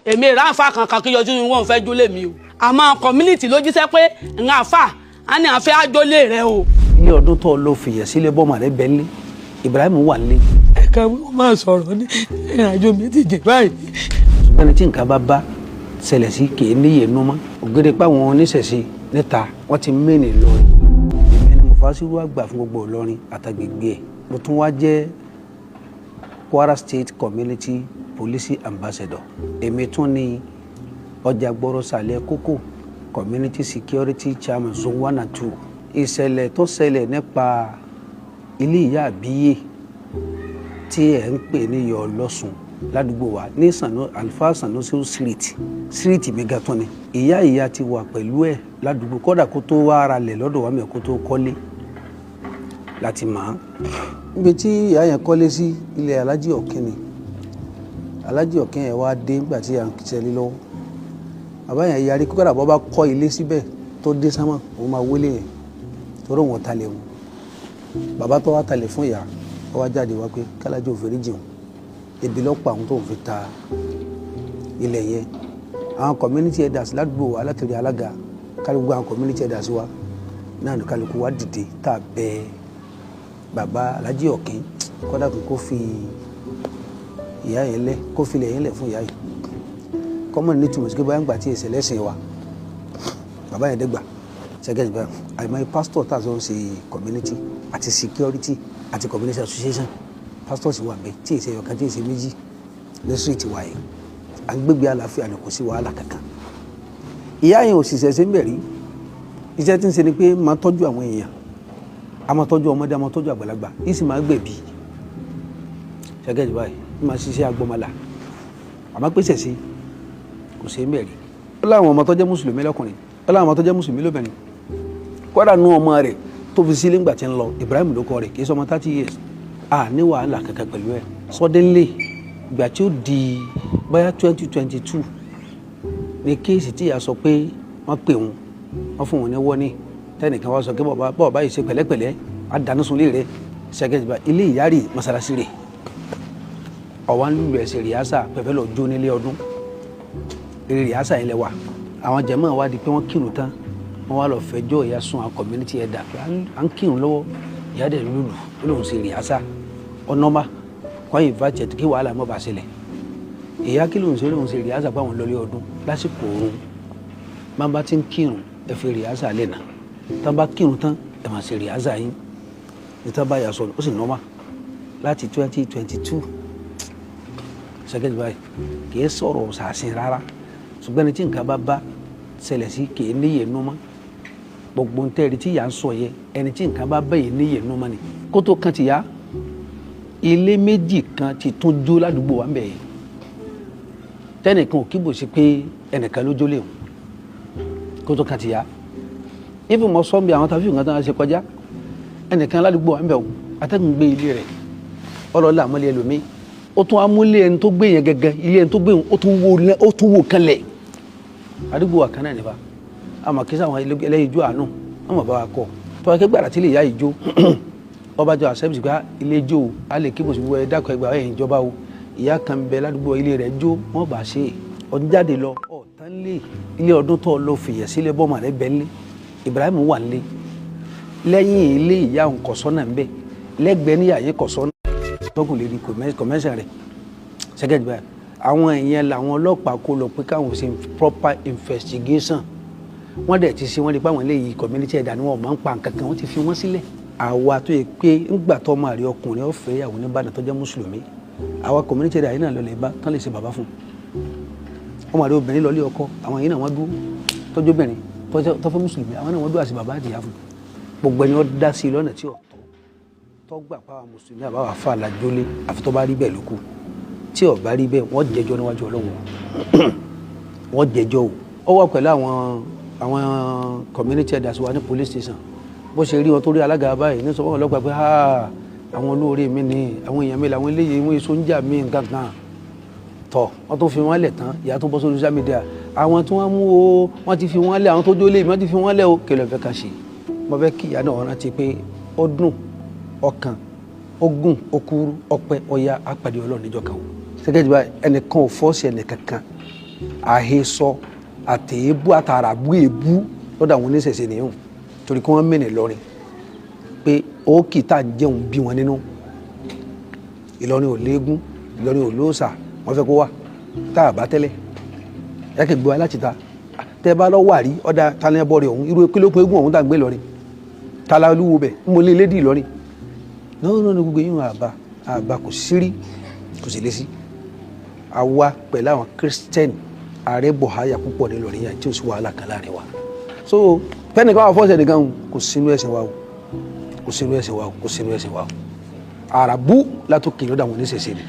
èmi ìráǹfà kankan kí yọjú ni wọ́n fẹ́ jólè mi o àmọ́ community ló jíṣẹ́ pé ń àfà á ní àfẹ́ àjólè rẹ o. ilé ọdún tó lọ fìyà sílé bọ́mọ rẹ bẹ́ńlé Ibrahim wà nílé. ẹ̀ka wọ́n máa sọ̀rọ̀ ní ìrìnàjò mi ti jẹ báyìí. ṣùgbọ́n ní tí nǹkan bá ṣẹlẹ̀ sí kì í níyè nú mọ́ ògèdè páwọn oníṣẹ̀ṣe níta wọ́n ti mẹ́rin lọ́rin èmi ni Mufasiru àgbà fún gbogbo Ìlọrin àtàgbègbè ẹ̀ mo tún wá jẹ́ Kwara State Community Police Ambassador èmi tún ní ọjà gbọ́rọ̀ sàlẹ̀ kókó Community Security Chairman Zone 1 and 2 ìṣẹ̀lẹ̀ tó ṣẹlẹ̀ nípa ilé ìyá àbíyè tí ẹ̀ ń pè ní Ìyá Ọlọ́sùn ládùúgbò wa ní Alfa Sanusi street megaton ni ìyá ti wà pẹ̀lú ẹ̀ ládùúgbò kódà kó tó wá ara lẹ̀ lọ́dọ̀ wa mẹ́ kó tó kọ́lé láti mọ̀ án níbi tí ìyá yẹn kọ́lé sí ilé Alájì Ọ̀kín ni Alájì Ọ̀kín yẹn wá dé nígbà tí à ń ṣẹlẹ̀ lọ́wọ́ bàbá yẹn yarí kódà bọ́ bá kọ́ ilé síbẹ̀ tó dé sámà òun máa wọlé yẹn torí wọn talẹ̀ wọn bàbá tó wá talẹ̀ fún ìyá ó wá jáde wá pé kálájì ò fẹ́rí jẹun ebi lọ́pọ̀ àwọn tó ń fi ta ilẹ̀ yẹn àwọn community elders ládùúgbò wa látòrí alága kálukú àwọn community elders wa náà ní kálukú wa dìde tá a bẹ bàbá Alájì Ọ̀kín kódà kó fi ìyá yẹn lẹ̀ kó filẹ̀ yẹn lẹ̀ fún ìyá yẹn kọ́mọ̀ ní túmọ̀ sí pé báyà ń gbà tí èsì ẹlẹ́sìn wa bàbá yẹn dẹ́gbà ṣẹ́gẹ́ ìgbà àìmọye pastor tá a sọ ń ṣe community àti security àti community association pastor sì wà bẹ́ẹ̀ tí èsì ẹ̀yọ̀kan tí èsì méjì ní street wa yẹn à ń gbégbé àlàáfíà ni kò sí wàhálà kankan ìyá yẹn ò sì ṣẹ̀ṣẹ̀ ń bẹ̀rí iṣẹ́ tí ń ṣe ni pé máa tọ́jú àwọn èèyàn a máa tọ́jú ọmọdé a máa tọ́jú àgbàlagbà yìí sì máa gbẹ̀bí ṣẹ́gẹ́ ìgbà yìí máa ṣiṣẹ́ agbọ́mọlà àmọ́ pèsè sí kò sí mẹ́rin ó láwọn ọmọ tó jẹ́ mùsùlùmí lọ́kùnrin ó láwọn ọmọ tó jẹ́ mùsùlùmí lóbìnrin kódà nú ọmọ rẹ̀ tó fi sílé ńgbà tí ń lọ Ibrahim ló kọ rẹ̀ kì í sọmọ 30 years a ní wàhálà kankan pẹ̀lú ẹ̀ suddenly ìgbà tí ó di báyà 2022 ní kéèsì tí ìyá sọ pé wọ́n pè wọ́n fún wọn ní wọ́ní tẹ́nìkan wá sọ pé bọ́ọ̀ báyìí ṣe pẹ̀lẹ́pẹ̀lẹ́ á dáná sunlé rẹ̀ ṣẹ́gẹ́jìbá ilé ìyá rè mọ́sálásí rẹ̀ ọ̀wá ń lùlù ẹ̀sẹ̀ rìásà pẹ̀fẹ́ lọ jó nílé ọdún eré rìásà yẹn lẹ wà àwọn jẹ̀mọ́ wa di pé wọ́n kírun tán wọ́n wá lọ fẹjọ́ ìyá sun àwọn community ẹ̀dá pé à ń kírun lọ́wọ́ ìyá dẹ̀ lùlù ó lóun ṣe rìásà ọ̀nọ́mà kọ́ ìfàjẹ́ kí wàhálà mọ́ bá ṣẹlẹ̀ ìyá kí lóun ṣe lóun ṣe rìásà báwọn lọlé ọdún lásìkò oorun máa bá ti ń kírun ẹ fi rìásà lẹ́nà tá bá kírun tán ẹ máa ṣe rìásà yín níta bá yà sọ ó sì nọ́mà láti 2022 ṣẹ́gẹ́jì báyìí kì í sọ̀rọ̀ ṣàṣìn rárá ṣùgbọ́n ní tí nǹkan bá ṣẹlẹ̀ sí kì í níyè nú mọ́ gbogbo ntẹ́rì tí yà ń sọ yẹ ẹni tí nǹkan bá bẹ́yẹ níyè nú mọ́ ni kótó kan ti yá ilé méjì kan ti tún jó ládùúgbò wa ń bẹ̀ yẹn tẹ́nìkan ò kíbò sí pé ẹnìkan ló jólè wọn kótó kan ti yá ibi mọ sọ́nbi àwọn tàbí nǹkan tó ń ṣe kọjá ẹnìkan ládùúgbò wa ń bẹ̀ wọn atẹ́gùn gbé ilé rẹ̀ ọlọ́ọ̀lá àmọ́lé ẹlòmíì ó tún amúlé ẹni tó gbé yẹn gẹ́gẹ́ ilé ẹni tó gbé yẹn ó tún wò kanlẹ̀ àdúgbò wa kan náà nípa àmọ́ kí sáwọn ẹlẹ́yìn ijó àánú wọ́n mọ̀ bá wa kọ́ tó wá kégbàrà tí lè yá ìjó ọba jọ àṣẹ́bìsì pé ilé ijó a lè kí bòsí wọ ẹ dákọ̀ ẹgbàá ẹ̀yìn ìjọba o ìyá kan bẹ ládùúgbò ilé rẹ̀ jó wọ́n bá ṣe ọdún jáde lọ ọ̀tán lé ilé ọdún tó lọ fìyà sílẹ̀ bọ́mọ rẹ̀ bẹ́ ńlé Ibrahim wà ńlé lẹ́yìn ilé ìyá òun kọ̀sọ́nà ńbẹ lẹ́gbẹ̀ẹ́ níyà yé kọ̀sọ́nà tọ́kùn lè rí kọ̀mẹ́sàn rẹ̀ ṣẹ́gẹ́jì báyìí àwọn èèyàn làwọn ọlọ́pàá kó lọ pé káwọn ṣe proper investigation wọ́n dẹ̀ ti ṣe wọ́n lè pa àwọn eléyìí community ẹ̀dá ni wọ́n máa ń pa nǹkan kan wọ́n ti fi wọ́n sílẹ̀ àwa tó yẹ pé ńgbà tó máa rí ọkùnrin ọ̀fẹ́ ìyàwó ní Ìbàdàn tó jẹ́ mùsùlùmí àwa community ẹ̀dá yìí náà lọ lè bá tán lè ṣe bàbá fún wọn máa rí obìnrin lọlé ọkọ àwọn yìí náà wọ́n dúró tọ́jú obìnrin tó fẹ́ mùsùlùmí àwọn náà wọ́n dúró àti bàbá àdìyà fún gbogbo ẹni wọ́n dá sí i lọ́nà tí ọ̀tọ̀ tọ́gbà pàwọn mùsùlùmí àbáwá fà lájólé àfi tó bá rí bẹ́ẹ̀ lókù tí ó bá rí bẹ́ẹ̀ wọ́n jẹjọ́ níwájú Ọlọ́run wọ́n jẹjọ́ ó wà pẹ̀lú àwọn community elders wa ní police station bó ṣe rí wọn tó rí alága báyìí ní sọ fún ọlọ́pàá pé àwọn olóore mi ni àwọn èèyàn mi làwọn eléyìí wọn èso ń jà mí nǹkan kan tọ̀ wọ́n tó fi wọ́n lẹ̀ tán ìyá tó bọ́ sórí social media àwọn tí wọ́n mú o wọ́n ti fi wọ́n lẹ̀ àwọn tó jólè wọ́n ti fi wọ́n lẹ̀ o kí ló fẹ́ ká ṣe mo fẹ́ kí ìyá náà rántí pé ó dùn ọkàn ogun okuru ọpẹ́ ọya apàdé Ọlọ́run níjọ́ kan o ṣẹgẹjì báyìí ẹnìkan ò fọ́ọ̀sì ẹnìkankan àhesọ àtẹ̀ébú àtàràbú èébú lọ́dọ̀ àwọn oníṣẹ̀ṣe nìyẹn torí kí wọ́n mẹ́nì lọ́rin pé ó kì í tà ń jẹun bí wọn nínú Ìlọrin ò léegun Ìlọrin ò lóòṣà wọ́n fẹ́ kó wà tá a bá tẹ́lẹ̀ ẹ kì í gbé wa láti ta tẹ́ bá lọ wà rí ọ̀dà talẹ́bọ̀ rẹ̀ ọ̀hún irú kílókù eégún ọ̀hún tá à ń gbé lọ́rin tala olúwo bẹ̀ ń mọlé lédì Ìlọrin náà ní gbogbo yín àbá kò sí rí kò sì lé sí àwa pẹ̀lú àwọn kírísítẹ́nì ààrẹ bọ̀háyà púpọ̀ ní Ìlọrin yẹn tí ó sì wàhálà kan láàrin wa so fẹ́ni káwọn fọ́ọ̀sẹ̀ nìkan kò sínú ẹ̀sìn wa o kò sínú ẹ̀sìn wa o kò sínú ẹ̀sìn wa o àràbù látòkè lọ́dọ̀ àwọn oníṣẹ̀ṣe ni.